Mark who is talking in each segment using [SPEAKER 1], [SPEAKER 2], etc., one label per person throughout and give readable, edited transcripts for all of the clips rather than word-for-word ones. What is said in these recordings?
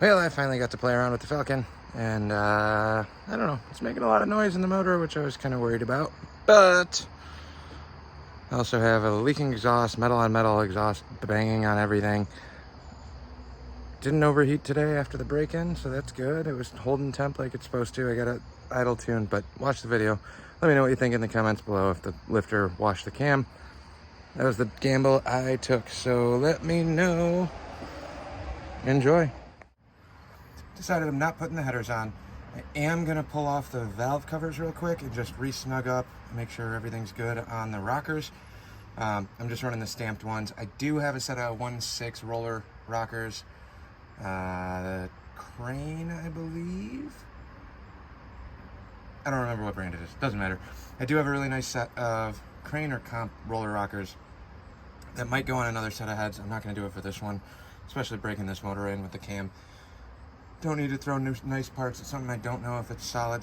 [SPEAKER 1] Well, I finally got to play around with the Falcon, and I don't know, it's making a lot of noise in the motor, which I was kind of worried about, but I also have a leaking exhaust, metal on metal exhaust, banging on everything. Didn't overheat today after the break-in, so that's good. It was holding temp like it's supposed to. I got it idle tuned, but watch the video. Let me know what you think in the comments below if the lifter washed the cam. That was the gamble I took, so let me know. Enjoy. Decided I'm not putting the headers on. I am gonna pull off the valve covers real quick and just re-snug up and make sure everything's good on the rockers. I'm just running the stamped ones. I do have a set of 1/6 roller rockers. The Crane, I believe. I don't remember what brand it is. Doesn't matter. I do have a really nice set of Crane or Comp roller rockers that might go on another set of heads. I'm not gonna do it for this one, especially breaking this motor in with the cam. Don't need to throw nice parts. It's something I don't know if it's solid.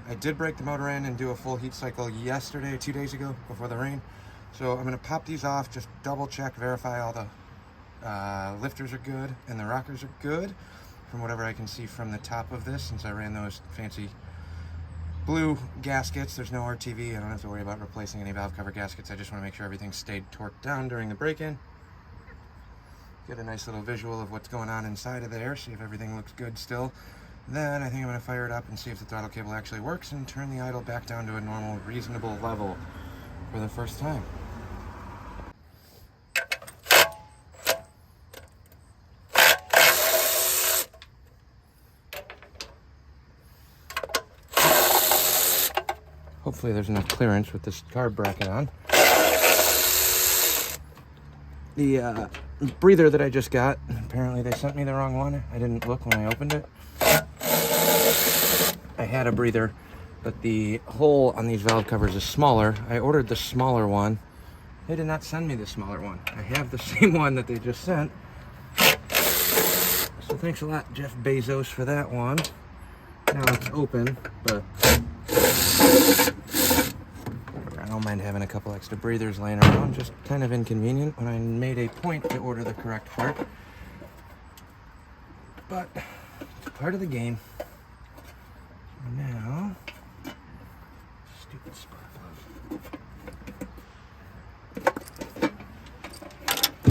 [SPEAKER 1] I did break the motor in and do a full heat cycle yesterday, 2 days ago, before the rain. So I'm gonna pop these off, just double check, verify all the lifters are good and the rockers are good from whatever I can see from the top of this, since I ran those fancy blue gaskets. There's no RTV. I don't have to worry about replacing any valve cover gaskets. I just wanna make sure everything stayed torqued down during the break-in. Get a nice little visual of what's going on inside of there, see if everything looks good still. Then I think I'm gonna fire it up and see if the throttle cable actually works and turn the idle back down to a normal, reasonable level for the first time. Hopefully there's enough clearance with this carb bracket on. The breather that I just got, apparently they sent me the wrong one. I didn't look when I opened it. I had a breather, but the hole on these valve covers is smaller. I ordered the smaller one. They did not send me the smaller one. I have the same one that they just sent. So thanks a lot, Jeff Bezos, for that one. Now it's open, but I don't mind having a couple extra breathers laying around, just kind of inconvenient when I made a point to order the correct part. But it's part of the game. Now, stupid spark plug.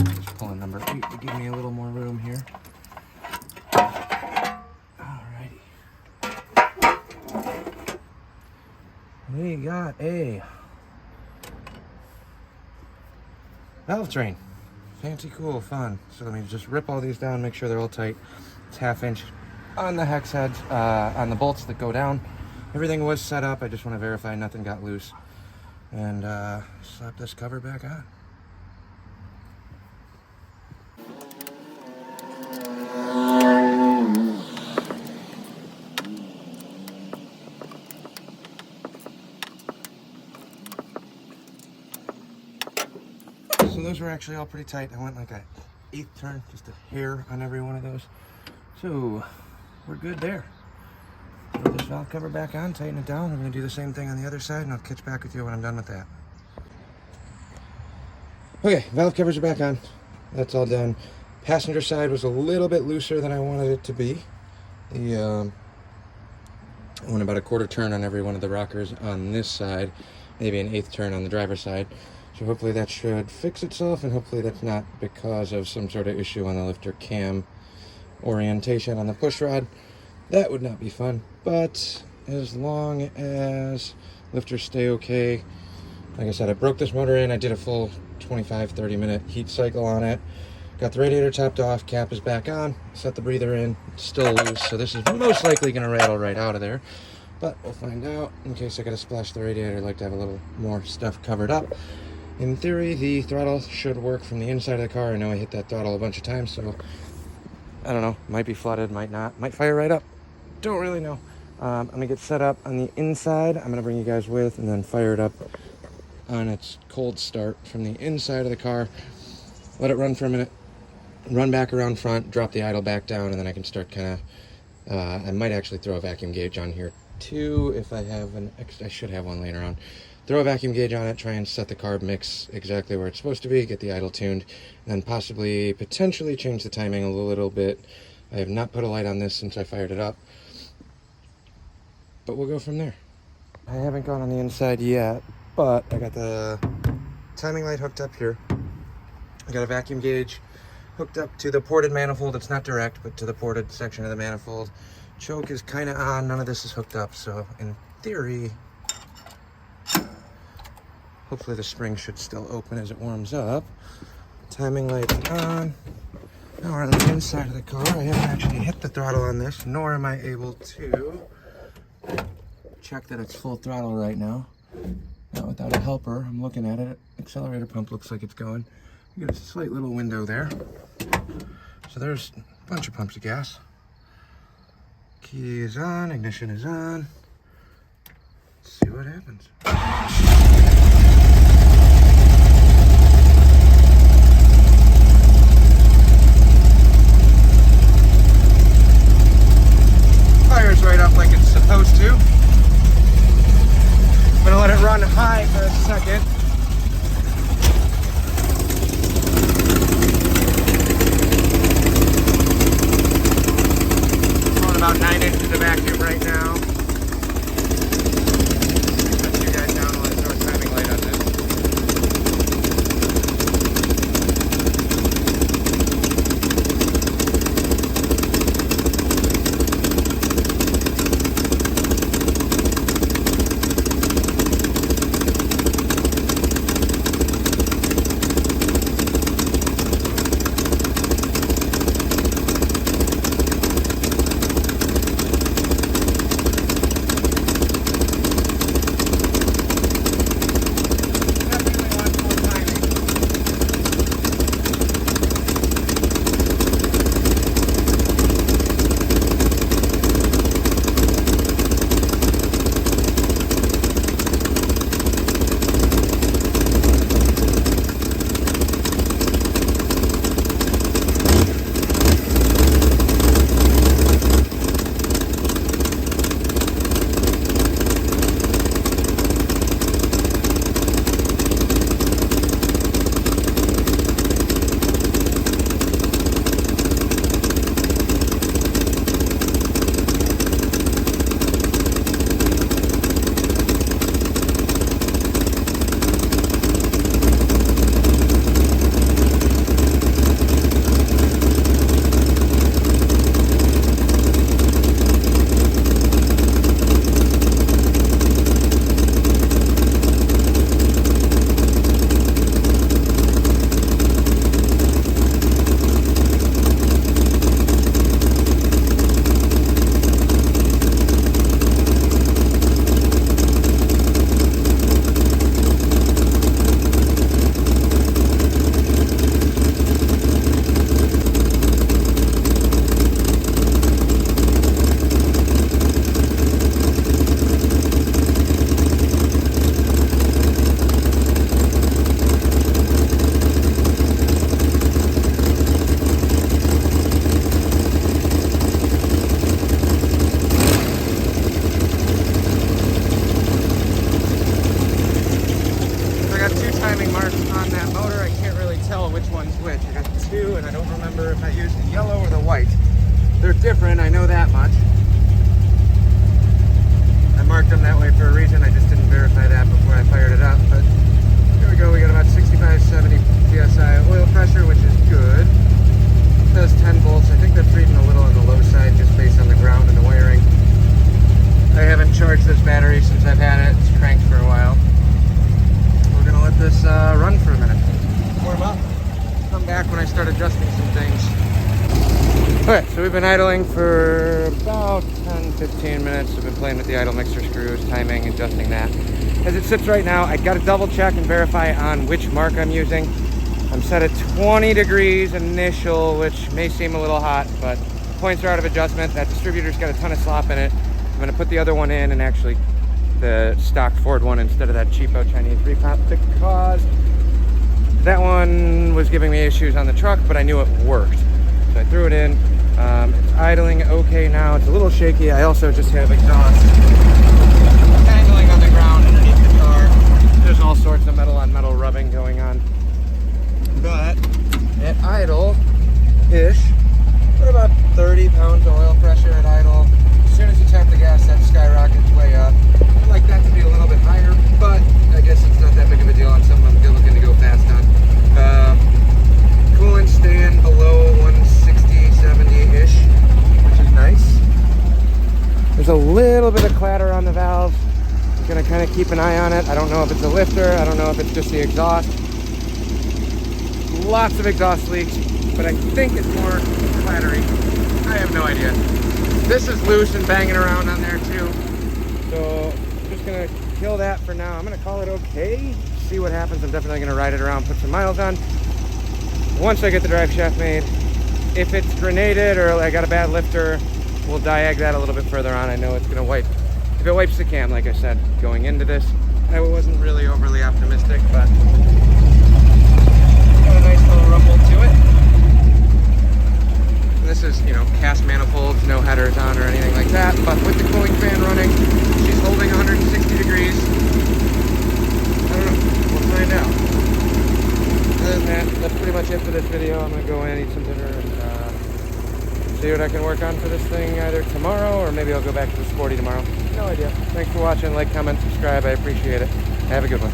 [SPEAKER 1] Just pulling number 8 to give me a little more room here. Alrighty. We got a valve train. Fancy, cool, fun. So let me just rip all these down, make sure they're all tight. It's 1/2 inch on the hex heads, on the bolts that go down. Everything was set up. I just want to verify nothing got loose. And slap this cover back on. So those were actually all pretty tight. I went like a 1/8 turn, just a hair on every one of those. So we're good there. Throw this valve cover back on, tighten it down. I'm gonna do the same thing on the other side, and I'll catch back with you when I'm done with that. Okay, valve covers are back on. That's all done. Passenger side was a little bit looser than I wanted it to be. I went about a 1/4 turn on every one of the rockers on this side, maybe an 1/8 turn on the driver's side. So hopefully that should fix itself, and hopefully that's not because of some sort of issue on the lifter cam orientation on the push rod. That would not be fun, but as long as lifters stay okay. Like I said, I broke this motor in. I did a full 25-30 minute heat cycle on it. Got the radiator topped off, cap is back on, set the breather in, it's still loose, so this is most likely going to rattle right out of there. But we'll find out. In case I got to splash the radiator, I'd like to have a little more stuff covered up. In theory, the throttle should work from the inside of the car. I know I hit that throttle a bunch of times, so I don't know. Might be flooded, might not. Might fire right up. Don't really know. I'm going to get set up on the inside. I'm going to bring you guys with, and then fire it up on its cold start from the inside of the car. Let it run for a minute. Run back around front, drop the idle back down, and then I can start kind of... I might actually throw a vacuum gauge on here too if I have an extra. I should have one later on. Throw a vacuum gauge on it, try and set the carb mix exactly where it's supposed to be, get the idle tuned, and then potentially change the timing a little bit I have not put a light on this since I fired it up, but we'll go from there. I haven't gone on the inside yet, but I got the timing light hooked up here. I got a vacuum gauge hooked up to the ported manifold. It's not direct, but to the ported section of the manifold. Choke is kind of on. None of this is hooked up, so in theory, hopefully the spring should still open as it warms up. Timing light is on. Now we're on the inside of the car. I haven't actually hit the throttle on this, nor am I able to check that it's full throttle right now. Not without a helper. I'm looking at it. Accelerator pump looks like it's going. You got a slight little window there. So there's a bunch of pumps of gas. Key is on, ignition is on. Let's see what happens. Fires right up like it's supposed to. I'm gonna let it run high for a second. Going about 9 inches of vacuum right now. Set you guys down while I throw a timing light on this. They're different, I know that much. I marked them that way for a reason, I just didn't verify that before I fired it up. But here we go, we got about 65, 70 PSI oil pressure, which is good. It says 10 volts, I think that's reading a little on the low side just based on the ground and the wiring. I haven't charged this battery since I've had it, it's cranked for a while. We're gonna let this run for a minute. Warm up, come back when I start adjusting some things. Okay, so we've been idling for about 10-15 minutes. I've been playing with the idle mixer screws, timing, adjusting that. As it sits right now, I gotta double check and verify on which mark I'm using. I'm set at 20 degrees initial, which may seem a little hot, but points are out of adjustment. That distributor's got a ton of slop in it. I'm gonna put the other one in and actually the stock Ford one instead of that cheapo Chinese repop because that one was giving me issues on the truck, but I knew it worked. So I threw it in. It's idling okay now. It's a little shaky. I also just have exhaust dangling on the ground underneath the car. There's all sorts of metal on metal rubbing going on. But at idle-ish, for about 30 pounds of oil pressure at idle. As soon as you tap the gas, that skyrockets way up. I'd like that to be a little bit higher, but I guess it's not that big of a deal on something I'm looking to go fast on. Coolant staying below 160, 70-ish, which is nice. There's a little bit of clatter on the valve. I'm gonna kind of keep an eye on it. I don't know if it's a lifter. I don't know if it's just the exhaust. Lots of exhaust leaks, but I think it's more clattery. I have no idea. This is loose and banging around on there too. So I'm just gonna kill that for now. I'm gonna call it okay. See what happens. I'm definitely gonna ride it around, put some miles on. Once I get the drive shaft made, if it's grenaded or I got a bad lifter, we'll diag that a little bit further on. I know it's gonna wipe. If it wipes the cam, like I said, going into this, I wasn't really overly optimistic, but got a nice little rumble to it. And this is, you know, cast manifolds, no headers on or anything like that, but with the cooling fan running, she's holding 160 degrees. I don't know, we'll find out. Other than that, that's pretty much it for this video. I'm gonna go in, eat some dinner, and see what I can work on for this thing either tomorrow, or maybe I'll go back to the Sporty tomorrow. No idea. Thanks for watching. Like, comment, subscribe. I appreciate it. Have a good one.